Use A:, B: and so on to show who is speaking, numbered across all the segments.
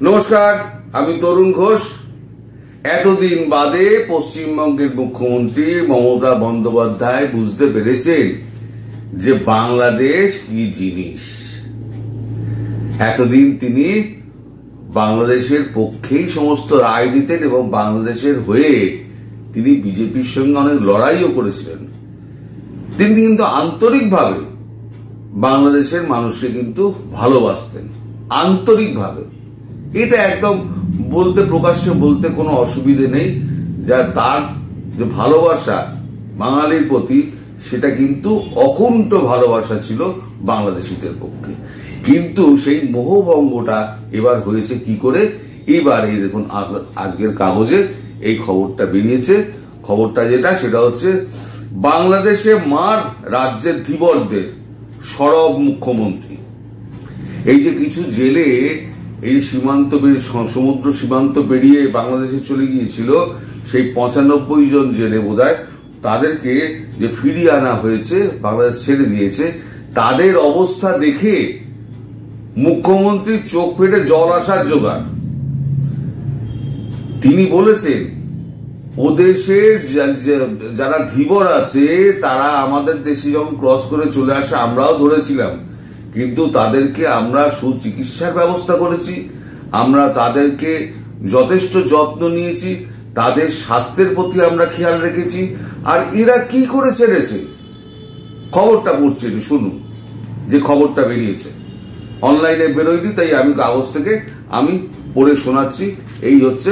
A: নমস্কার, আমি তরুণ ঘোষ। এতদিন বাদে পশ্চিমবঙ্গের মুখ্যমন্ত্রী মমতা বন্দ্যোপাধ্যায় বুঝতে পেরেছেন যে বাংলাদেশ কি জিনিস। এতদিন তিনি বাংলাদেশের পক্ষেই সমস্ত রায় দিতেন এবং বাংলাদেশের হয়ে তিনি বিজেপির সঙ্গে অনেক লড়াইও করেছিলেন। তিনি কিন্তু আন্তরিকভাবে বাংলাদেশের মানুষকে কিন্তু ভালোবাসতেন, আন্তরিকভাবে। এটা একদম বলতে, প্রকাশ্যে বলতে কোনো অসুবিধে নেই। যা তার যে ভালোবাসা বাঙালির প্রতি, সেটা কিন্তু অকুণ্ঠ ভালোবাসা ছিল বাংলাদেশিদের পক্ষে। কিন্তু সেই মোহভঙ্গটা এবার হয়েছে কি করে? এবার এই দেখুন, আজকের কাগজে এই খবরটা বেরিয়েছে। খবরটা যেটা, সেটা হচ্ছে বাংলাদেশে মার রাজ্যের ধীবরদের সরব মুখ্যমন্ত্রী। এই যে কিছু জেলে এই সীমান্ত সমুদ্র সীমান্ত পেরিয়ে বাংলাদেশে চলে গিয়েছিল, সেই 95 জন জেলে বোধহয়, তাদেরকে যে ফিরিয়ে আনা হয়েছে, বাংলাদেশ ছেড়ে দিয়েছে, তাদের অবস্থা দেখে মুখ্যমন্ত্রীর চোখ ফেটে জল আসার জোগাড়। তিনি বলেছেন, ওদেশের যারা ধীবর আছে তারা আমাদের দেশে যখন ক্রস করে চলে আসে আমরাও ধরেছিলাম, কিন্তু তাদেরকে আমরা সুচিকিৎসার ব্যবস্থা করেছি, আমরা তাদেরকে যথেষ্ট যত্ন নিয়েছি, তাদের স্বাস্থ্যের প্রতি আমরা খেয়াল রেখেছি। আর এরা কি করে ছেড়েছে? খবরটা পড়ছে, শুনুন যে খবরটা বেরিয়েছে। অনলাইনে বেরোয়নি, তাই আমি কাগজ থেকে আমি পড়ে শোনাচ্ছি। এই হচ্ছে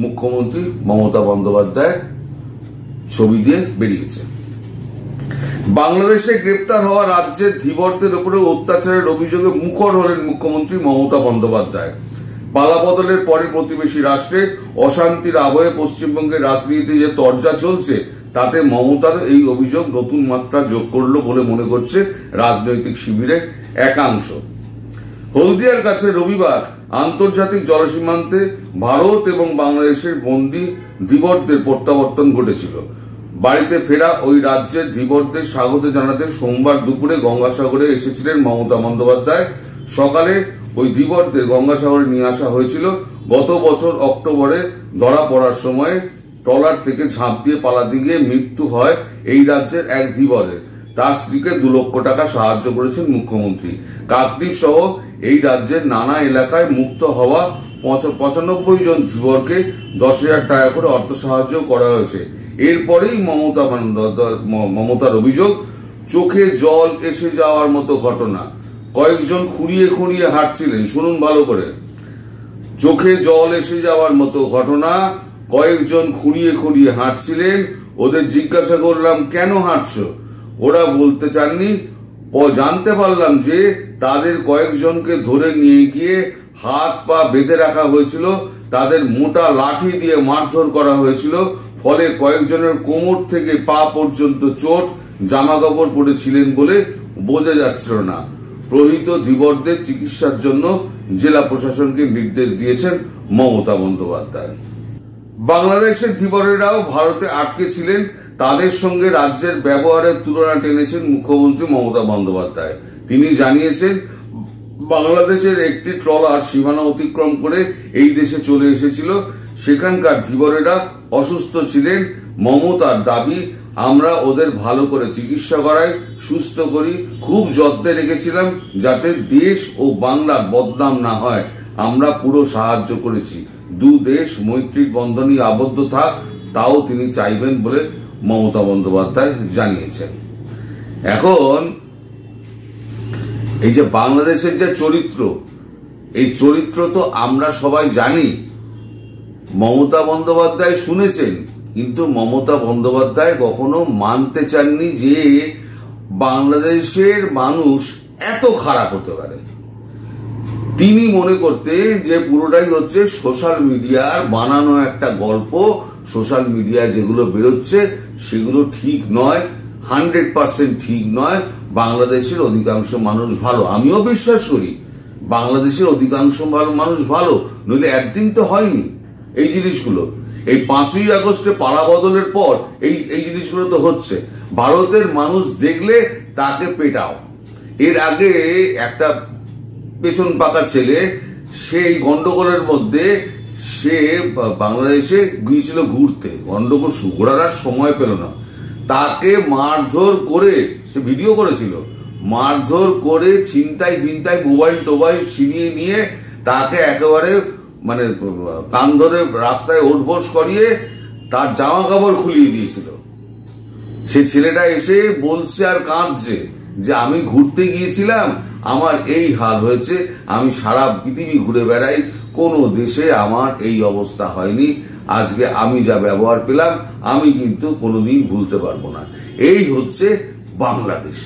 A: মুখ্যমন্ত্রী মমতা বন্দ্যোপাধ্যায় ছবি দিয়ে বেরিয়েছে। বাংলাদেশে গ্রেপ্তার হওয়া রাজ্যের ধীবরদের উপরে অত্যাচারের অভিযোগে মুখর হলেন মুখ্যমন্ত্রী মমতা বন্দ্যোপাধ্যায়। পালাবদলের পরে প্রতিবেশী রাষ্ট্রে অশান্তির আবহে পশ্চিমবঙ্গের রাজনীতিতে যে তরজা চলছে, তাতে মমতার এই অভিযোগ নতুন মাত্রা যোগ করল বলে মনে করছে রাজনৈতিক শিবিরের একাংশ। হলদিয়ার কাছে রবিবার আন্তর্জাতিক জলসীমান্তে ভারত এবং বাংলাদেশের বন্দী ধীবরদের প্রত্যাবর্তন ঘটেছিল। বাড়িতে ফেরা ওই রাজ্যের ধীবরদের স্বাগত জানাতে সোমবার দুপুরে গঙ্গাসাগরে এসেছিলেন মমতা বন্দ্যোপাধ্যায়। সকালে ওই ধীবরদের গঙ্গাসাগরে নিয়ে আসা হয়েছিল। গত বছর অক্টোবরে ধরা পড়ার সময় ট্রলার থেকে ঝাঁপ দিয়ে পালাতে গিয়ে মৃত্যু হয় এই রাজ্যের এক ধীবরের। তার স্ত্রীকে 2 লক্ষ টাকা সাহায্য করেছেন মুখ্যমন্ত্রী। কাকদ্বীপ সহ এই রাজ্যের নানা এলাকায় মুক্ত হওয়া 95 জন ধীবরকে 10,000 টাকা করে অর্থ সাহায্য করা হয়েছে। এরপরেই মমতার অভিযোগ, চোখে জল এসে যাওয়ার মতো ঘটনা। কয়েকজন খুঁড়িয়ে খুঁড়িয়ে হাঁটছিলেন, শুনুন ভালো করে। চোখে জল এসে যাওয়ার মতো ঘটনা। কয়েকজন খুঁড়িয়ে খুঁড়িয়ে হাঁটছিলেন। ওদের জিজ্ঞাসা করলাম, কেন হাঁটছো? ওরা বলতে চাননি। জানতে পারলাম যে তাদের কয়েকজনকে ধরে নিয়ে গিয়ে হাত পা বেঁধে রাখা হয়েছিল, তাদের মোটা লাঠি দিয়ে মারধর করা হয়েছিল। ফলে কয়েকজনের কোমর থেকে পা পর্যন্ত চোট, জামা কাপড় পরেছিলেন বলে বোঝা যাচ্ছিল না। প্রহৃত ধীবরদের চিকিৎসার জন্য জেলা প্রশাসনকে নির্দেশ দিয়েছেন মমতা বন্দ্যোপাধ্যায়। বাংলাদেশের ধীবরেরাও ভারতে আটকে ছিলেন, তাদের সঙ্গে রাজ্যের ব্যবহারের তুলনা টেনেছেন মুখ্যমন্ত্রী মমতা বন্দ্যোপাধ্যায়। তিনি জানিয়েছেন, বাংলাদেশের একটি ট্রলার সীমানা অতিক্রম করে এই দেশে চলে এসেছিল। সেখানকার ধীবরেরা অসুস্থ ছিলেন। মমতার দাবি, আমরা ওদের ভালো করে চিকিৎসা করাই, সুস্থ করি, খুব যত্নে রেখেছিলাম যাতে দেশ ও বাংলার বদনাম না হয়। আমরা পুরো সাহায্য করেছি। 2 দেশ মৈত্রীর বন্ধনে আবদ্ধ থাক, তাও তিনি চাইবেন বলে মমতা বন্দ্যোপাধ্যায় জানিয়েছেন। এখন এই যে বাংলাদেশের যে চরিত্র, এই চরিত্র তো আমরা সবাই জানি। মমতা বন্দ্যোপাধ্যায় শুনেছেন, কিন্তু মমতা বন্দ্যোপাধ্যায় কখনো মানতে চাননি যে বাংলাদেশের মানুষ এত খারাপ হতে পারে। তিনি মনে করতেন যে পুরোটাই হচ্ছে সোশ্যাল মিডিয়ার বানানো একটা গল্প। সোশ্যাল মিডিয়ায় যেগুলো বেরোচ্ছে সেগুলো ঠিক নয়, 100% ঠিক নয়। বাংলাদেশের অধিকাংশ মানুষ ভালো, আমিও বিশ্বাস করি বাংলাদেশের অধিকাংশ মানুষ ভালো, নইলে একদিন তো হয়নি এই জিনিসগুলো। এই 5ই আগস্টে পালাবদলের পর এই জিনিসগুলো তো হচ্ছে। ভারতের মানুষ দেখলে তাকে পেটাও। এর আগে একটা পেছন পাকা ছেলে সেই গন্ডগোলের মধ্যে সে বাংলাদেশে গিয়েছিল ঘুরতে, গন্ডগোল ঘোরার আর সময় পেল না, তাকে মারধর করে, সে ভিডিও করেছিল, মারধর করে ছিনতাই মোবাইল টোবাইল ছিনিয়ে নিয়ে তাকে একেবারে মানে কান ধরে রাস্তায় ওঠবোস করিয়ে তার জামা কাপড় খুলিয়ে দিয়েছিল। সে ছেলেটা এসে বলছে আর কাঁদছে যে আমি ঘুরতে গিয়েছিলাম, আমার এই হাল হয়েছে, আমি সারা পৃথিবী ঘুরে বেড়াই, কোনো দেশে আমার এই অবস্থা হয়নি, আজকে আমি যা ব্যবহার পেলাম আমি কিন্তু কোনোদিন ভুলতে পারবো না। এই হচ্ছে বাংলাদেশ।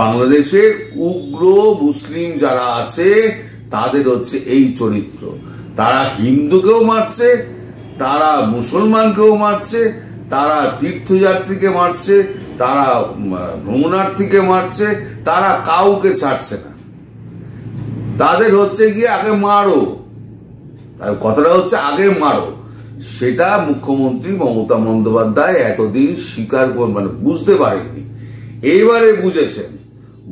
A: বাংলাদেশের উগ্র মুসলিম যারা আছে তাদের হচ্ছে এই চরিত্র। তারা হিন্দুকেও মারছে, তারা মুসলমানকেও মারছে, তারা তীর্থযাত্রীকে মারছে, তারা ভ্রমণার্থীকে মারছে, তারা কাউকে ছাড়ছে না। তাদের হচ্ছে গিয়ে আগে মারো, কথাটা হচ্ছে আগে মারো। সেটা মুখ্যমন্ত্রী মমতা বন্দ্যোপাধ্যায় এতদিন স্বীকার মানে বুঝতে পারেননি, এইবারে বুঝেছেন।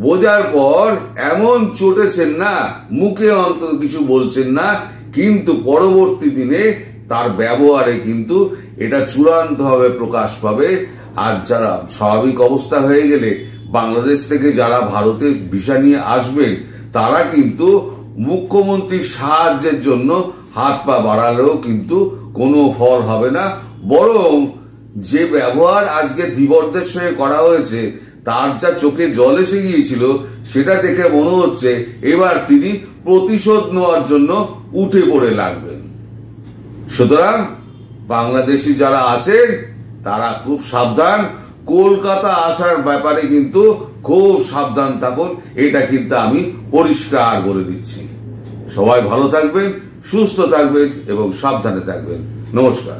A: বোঝার পর এমন চটেছেন না, মুখে অন্তত কিছু বলছেন না, কিন্তু পরবর্তী দিনে তার ব্যবহারে কিন্তু এটা চূড়ান্তভাবে প্রকাশ পাবে। আর যারা স্বাভাবিক অবস্থা হয়ে গেলে বাংলাদেশ থেকে যারা ভারতে ভিসা নিয়ে আসবেন তারা কিন্তু মুখ্যমন্ত্রীর সাহায্যের জন্য হাত পা বাড়ালেও কিন্তু কোনো ফল হবে না, বরং যে ব্যবহার আজকে ধীবরদের সঙ্গে করা হয়েছে তার যা চোখে জল এসে গিয়েছিল সেটা দেখে মনে হচ্ছে এবার তিনি প্রতিশোধ নেওয়ার জন্য উঠে পড়ে লাগবেন। সুতরাং বাংলাদেশি যারা আছেন তারা খুব সাবধান, কলকাতা আসার ব্যাপারে কিন্তু খুব সাবধান থাকুন, এটা কিন্তু আমি পরিষ্কার বলে দিচ্ছি। সবাই ভালো থাকবেন, সুস্থ থাকবেন এবং সাবধানে থাকবেন। নমস্কার।